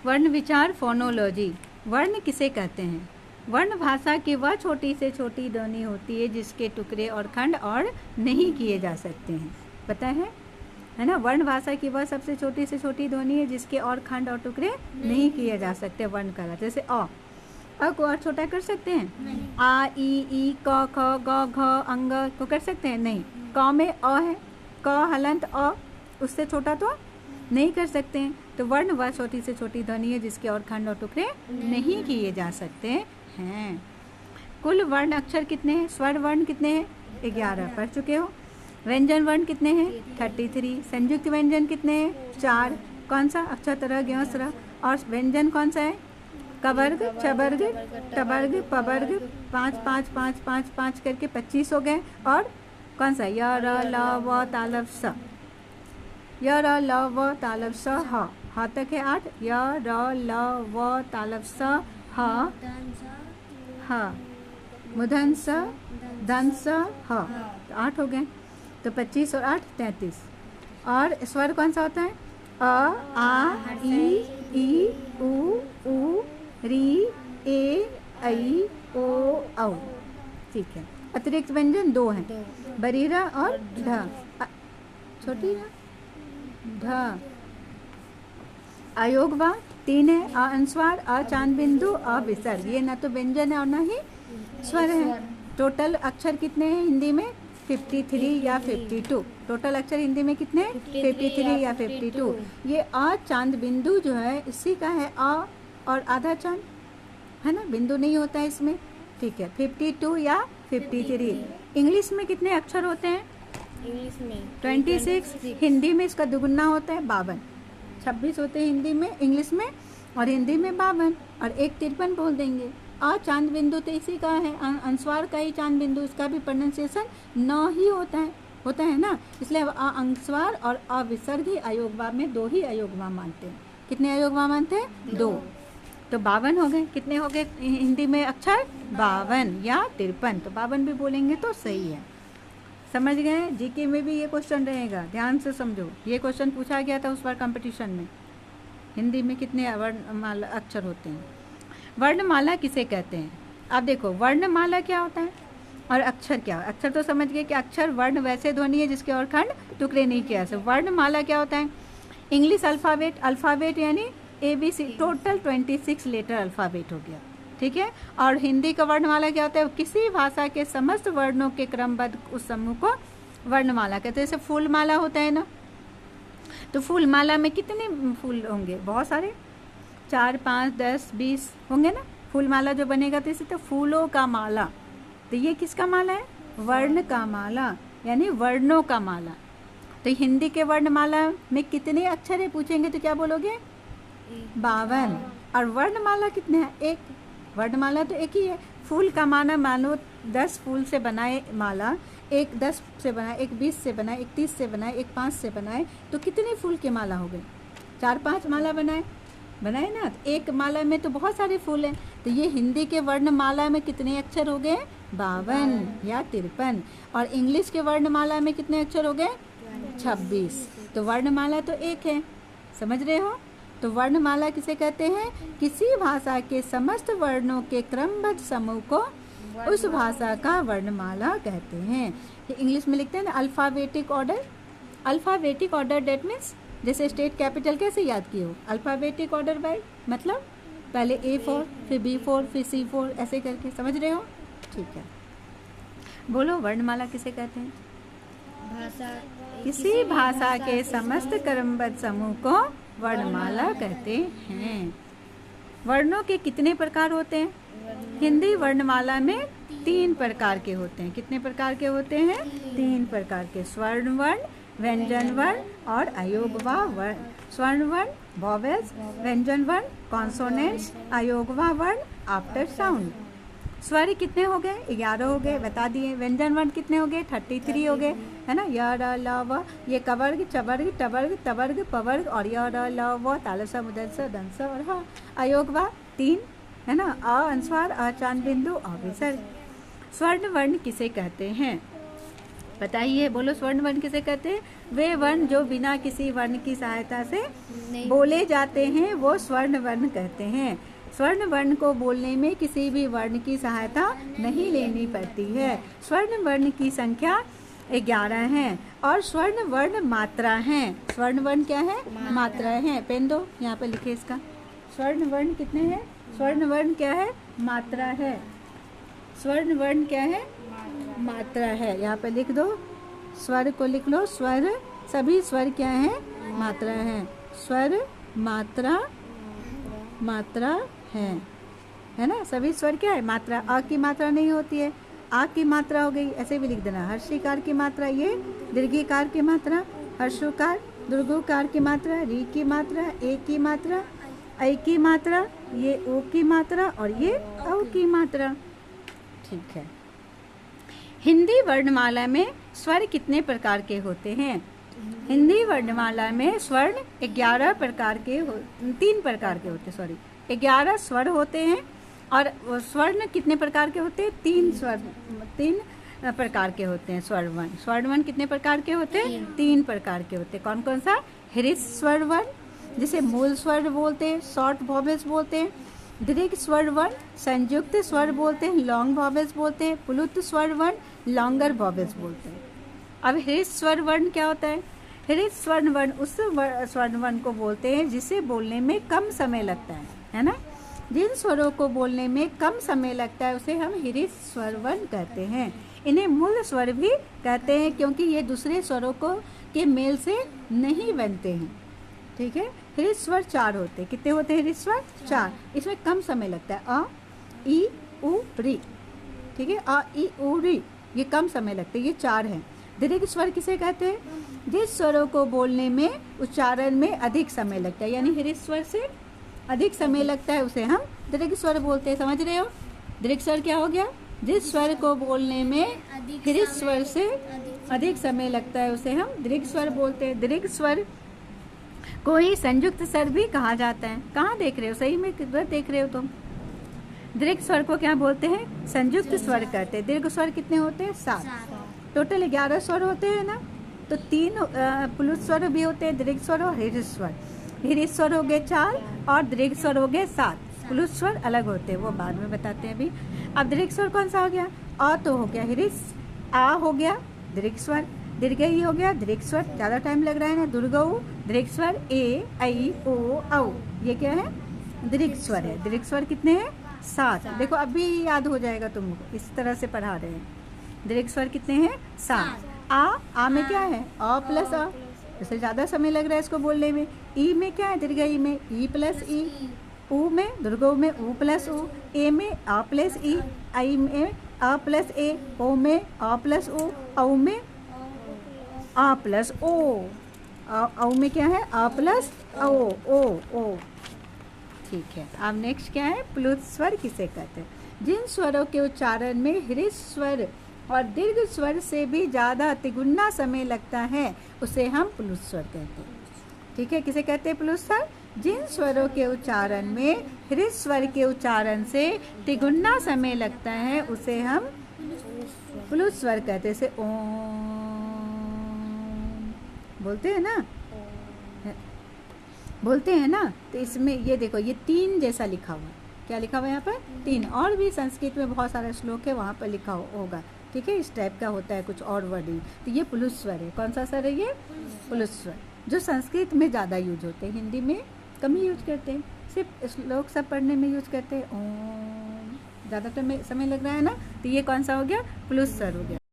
वर्ण विचार फोनोलॉजी। वर्ण किसे कहते हैं? वर्ण भाषा की वह छोटी से छोटी ध्वनि होती है जिसके टुकड़े और खंड और नहीं किए जा सकते हैं। पता है ना? वर्ण भाषा की वह सबसे छोटी से छोटी ध्वनि है जिसके और खंड और टुकड़े नहीं किए जा सकते। वर्ण का जैसे अ को और छोटा कर सकते हैं? आ ई क ख ग घ अंग को कर सकते हैं? नहीं। क में अ है, क हलंत अ, उससे छोटा तो नहीं कर सकते हैं। तो वर्ण वह छोटी से छोटी ध्वनि है जिसके और खंड और टुकड़े नहीं किए जा सकते हैं। कुल वर्ण अक्षर कितने हैं? स्वर वर्ण कितने हैं? 11 पढ़ चुके हो। व्यंजन वर्ण कितने हैं? 33। संयुक्त व्यंजन कितने हैं? 4। कौन सा? अक्षर ज्ञ स्र। और व्यंजन कौन सा है? कवर्ग, छवर्ग, टवर्ग, पवर्ग, 5 5 5 5 5 करके 25 हो गए। और कौन सा? य र ल व तालव स। य र ल व तालव स ह तक है 8। य र ल व तालव स ह मुधन स धन स ह, तो 8 हो गए। तो 25 और 8 33। और स्वर कौन सा होता है? अ आ ई उ री ए ऐ ओ औ। ठीक है। अतिरिक्त व्यंजन 2 हैं, बरीरा और ढ। छोटी ढ। अयोगवा 3 है, अ अनुस्वार, अ चांद बिंदु, अ विसर्ग। ये ना तो व्यंजन है और ना ही स्वर है। टोटल अक्षर कितने हैं हिंदी में? 53 या 52। टोटल अक्षर हिंदी में कितने? 53 या 52। ये अ चांद बिंदु जो है इसी का है, अ और आधा चांद, है ना? बिंदु नहीं होता है इसमें। ठीक है। 52 या 53। इंग्लिश में कितने अक्षर होते हैं? इंग्लिश में 26। हिंदी में इसका दुगुना होता है, 52। 26 होते हैं हिंदी में, इंग्लिश में, और हिंदी में 52। और एक 53 बोल देंगे। अ चांद बिंदु तो इसी का है, अनुस्वार का ही चांद बिंदु, इसका भी प्रोनाउंसिएशन न ही होता है ना। इसलिए अ अनुस्वार और अ विसर्ग ही अयोगवा में 2 ही अयोगवा मानते हैं। कितने अयोगवा मानते हैं? 2। तो 52 हो गए। कितने हो गए हिंदी में अक्षर? 52 या 53। तो 52 भी बोलेंगे तो सही है। समझ गए? जीके में भी ये क्वेश्चन रहेगा, ध्यान से समझो। ये क्वेश्चन पूछा गया था उस बार कंपटीशन में। हिंदी में कितने वर्णमाला अक्षर होते हैं? वर्णमाला किसे कहते हैं? अब देखो, वर्णमाला क्या होता है और अक्षर क्या? अक्षर तो समझ गए कि अक्षर वर्ण वैसे ध्वनि है जिसके और खंड टुकड़े नहीं किया जा। वर्णमाला क्या होता है? इंग्लिश अल्फ़ाबेट यानी ABC, टोटल 26 लेटर अल्फ़ाबेट हो गया। ठीक है। और हिंदी का वर्णमाला क्या होता है? किसी भाषा के समस्त वर्णों के क्रमबद्ध उस समूह को वर्णमाला कहते हैं। जैसे फूलमाला होता है ना, तो फूलमाला में कितने फूल होंगे? बहुत सारे, 4 5 10 20 होंगे ना। फूलमाला जो बनेगा तो इसे तो फूलों का माला। तो ये किसका माला है? वर्ण का माला, यानी वर्णों का माला। तो हिंदी के वर्णमाला में कितने अक्षर है पूछेंगे तो क्या बोलोगे? 52। और वर्णमाला कितने हैं? 1। वर्णमाला तो एक ही है। फूल का माना मानो 10 फूल से बनाए माला, एक 10 से बनाए, एक 20 से बनाए, एक 30 से बनाए, एक 5 से बनाए, तो कितने फूल की माला हो गई? 4-5 माला बनाए ना। एक माला में तो बहुत सारे फूल हैं। तो ये हिंदी के वर्णमाला में कितने अक्षर हो गए? 52 या 53। और इंग्लिश के वर्णमाला में कितने अक्षर हो गए? 26। तो वर्णमाला तो एक है, समझ रहे हो? तो वर्णमाला किसे कहते हैं? किसी भाषा के समस्त वर्णों के क्रमबद्ध समूह को उस भाषा का वर्णमाला कहते हैं। इंग्लिश में लिखते हैं ना alphabetic order. Alphabetic order that means जैसे स्टेट कैपिटल कैसे याद किए हो? अल्फ़ाबेटिक ऑर्डर बाय मतलब पहले A4, फिर B4, फिर C4, ऐसे करके। समझ रहे हो? ठीक है। बोलो, वर्णमाला किसे कहते हैं? किसी भाषा के समस्त क्रमबद्ध समूह को वर्णमाला कहते हैं। वर्णों के कितने प्रकार होते हैं? हिंदी वर्णमाला में 3 प्रकार के होते हैं। कितने प्रकार के होते हैं? 3 प्रकार के। स्वर्ण वर्ण, व्यंजन वर्ण और अयोगवा वर्ण। स्वर्ण वर्ण वॉवेल्स, व्यंजन वर्ण कॉन्सोनेंट्स, अयोगवा वर्ण आफ्टर साउंड। स्वर कितने हो गए? 11 हो गए, बता दिए। व्यंजन वर्ण कितने हो गए? 33 हो गए, है ना। य र ल व, ये कवर्ग, चवर्ग, टवर्ग, तवर्ग, पवर्ग, और य र ल व तालसा मुदलसा दंसा और ह। अयोगवा 3, है ना। अ अनुस्वार, अ चांद बिंदु, अ विसर्ग। स्वर्ण वर्ण किसे कहते हैं? बताइए, बोलो स्वर्ण वर्ण किसे कहते हैं? वे वर्ण जो बिना किसी वर्ण की सहायता से बोले जाते हैं वो स्वर्ण वर्ण कहते हैं। स्वर्ण वर्ण को बोलने में किसी भी वर्ण की सहायता नहीं लेनी पड़ती है। स्वर्ण वर्ण की संख्या 11 है और स्वर्ण वर्ण मात्रा है। स्वर्ण वर्ण क्या है? मात्रा है। पेन दो, यहाँ पे लिखे इसका। स्वर्ण वर्ण कितने हैं? स्वर्ण वर्ण क्या है? मात्रा है। स्वर्ण वर्ण क्या है? मात्रा है। यहाँ पे लिख दो, स्वर को लिख लो। स्वर, सभी स्वर क्या है? मात्रा है। स्वर मात्रा, मात्रा है ना? सभी स्वर क्या है? मात्रा। आ की मात्रा नहीं होती है, आ की मात्रा हो गई, ऐसे भी लिख देना। हर्षिकार की मात्रा, ये दीर्घिकार की मात्रा, हर्षोकार, दीर्घोकार की मात्रा, री की मात्रा, ए की मात्रा, ऐ की मात्रा, ये ओ की मात्रा और ये औ की मात्रा। ठीक है। हिंदी वर्णमाला में स्वर कितने प्रकार के होते हैं? हिंदी वर्णमाला में स्वर्ण 11 प्रकार के 3 प्रकार के होते, सॉरी 11 स्वर होते हैं। और स्वर्ण कितने प्रकार के होते हैं? 3 प्रकार के होते हैं स्वर्ण वर्ण। स्वर्ण वर्ण कितने प्रकार के होते हैं? 3 प्रकार के होते हैं। कौन कौन सा? हृस्व स्वर वर्ण, जिसे मूल स्वर बोलते हैं, शॉर्ट वॉवेल्स बोलते हैं। दीर्घ स्वर वर्ण, संयुक्त स्वर बोलते हैं, लॉन्ग वॉवेल्स बोलते हैं। प्लुत स्वर वर्ण, लॉन्गर वॉवेल्स बोलते हैं। अब हृस्व स्वर वर्ण क्या होता है? हृस्व स्वर्ण वर्ण उस स्वर्ण वर्ण को बोलते हैं जिसे बोलने में कम समय लगता है ना? जिन स्वरों को बोलने में कम समय लगता है उसे हम हृस्व स्वर वर्ण कहते हैं। इन्हें मूल स्वर भी कहते हैं क्योंकि ये दूसरे स्वरों को के मेल से नहीं बनते हैं। ठीक है। हृस्व स्वर 4 होते हैं। कितने होते हैं हृस्व स्वर? 4। इसमें कम समय लगता है। अ, ई, उ, री। ठीक है। अ, ई, उ, री, ये कम समय लगते हैं। ये 4 हैं। दीर्घ स्वर किसे कहते हैं? जिस स्वरों को बोलने में, उच्चारण में अधिक समय लगता है, यानी हृस्व स्वर से अधिक समय लगता है उसे हम दीर्घ स्वर बोलते हैं। समझ रहे हो? दीर्घ स्वर क्या हो गया? जिस स्वर को बोलने में हृस्व स्वर से अधिक समय लगता है उसे हम दीर्घ स्वर बोलते हैं। दीर्घ स्वर को ही संयुक्त स्वर भी कहा जाता है। कहाँ देख रहे हो? सही में किधर देख रहे हो तुम? दीर्घ स्वर को क्या बोलते हैं? संयुक्त स्वर कहते हैं। दीर्घ स्वर कितने होते हैं? 7। टोटल 11 स्वर होते हैं ना? तो 3 प्लुत स्वर भी होते हैं, दीर्घ स्वर और हृस्व स्वर। हृस्व स्वर हो गए 4 और दीर्घ स्वर हो गए 7। प्लुत स्वर अलग होते हैं, वो बाद में बताते हैं अभी। अब दीर्घ स्वर कौन सा हो गया? अ तो हो गया हृस्व, आ हो गया दीर्घ स्वर, दीर्घ ई हो गया दीर्घ स्वर, ज़्यादा टाइम लग रहा है ना, दुर्गऊ दीर्घ स्वर, ए, ऐ, ओ, औ, ये क्या है? दीर्घ स्वर है। दीर्घ स्वर कितने हैं? 7। देखो अभी याद हो जाएगा तुमको, इस तरह से पढ़ा रहे हैं। दीर्घ स्वर कितने हैं? 7। आ में क्या है? अ प्लस अ, इससे ज़्यादा समय लग रहा है इसको बोलने में। ई में क्या है? दीर्घ ई में ई प्लस ई। ऊ में, दुर्गऊ में ऊ प्लस ऊ। ए में आ प्लस ई। आई में आ प्लस ए। ओ में आ प्लस ओ। औ में आ प्लस ओ। औ में क्या है? आ प्लस ओ। ठीक है। अब नेक्स्ट क्या है? प्लुत स्वर किसे कहते हैं? जिन स्वरों के उच्चारण में हृस्व स्वर और दीर्घ स्वर से भी ज़्यादा तिगुना समय लगता है उसे हम प्लुत स्वर कहते हैं। ठीक है। किसे कहते हैं प्लुत स्वर? जिन स्वरों के उच्चारण में हृस्व स्वर के उच्चारण से तिगुना समय लगता है उसे हम प्लुत स्वर कहते हैं। जैसे ओम बोलते हैं ना, बोलते हैं ना, तो इसमें ये देखो, ये 3 जैसा लिखा हुआ है। क्या लिखा हुआ है यहाँ पर? 3। और भी संस्कृत में बहुत सारे श्लोक है, वहाँ पर लिखा होगा। ठीक है। इस टाइप का होता है कुछ और वर्डिंग। तो ये प्लुत स्वर है। कौन सा स्वर है ये? प्लुत स्वर, जो संस्कृत में ज़्यादा यूज होते हैं, हिंदी में कम ही यूज करते हैं। सिर्फ श्लोक सब पढ़ने में यूज करते हैं। ओम, ज़्यादा समय लग रहा है ना, तो ये कौन सा हो गया? प्लुत स्वर हो गया।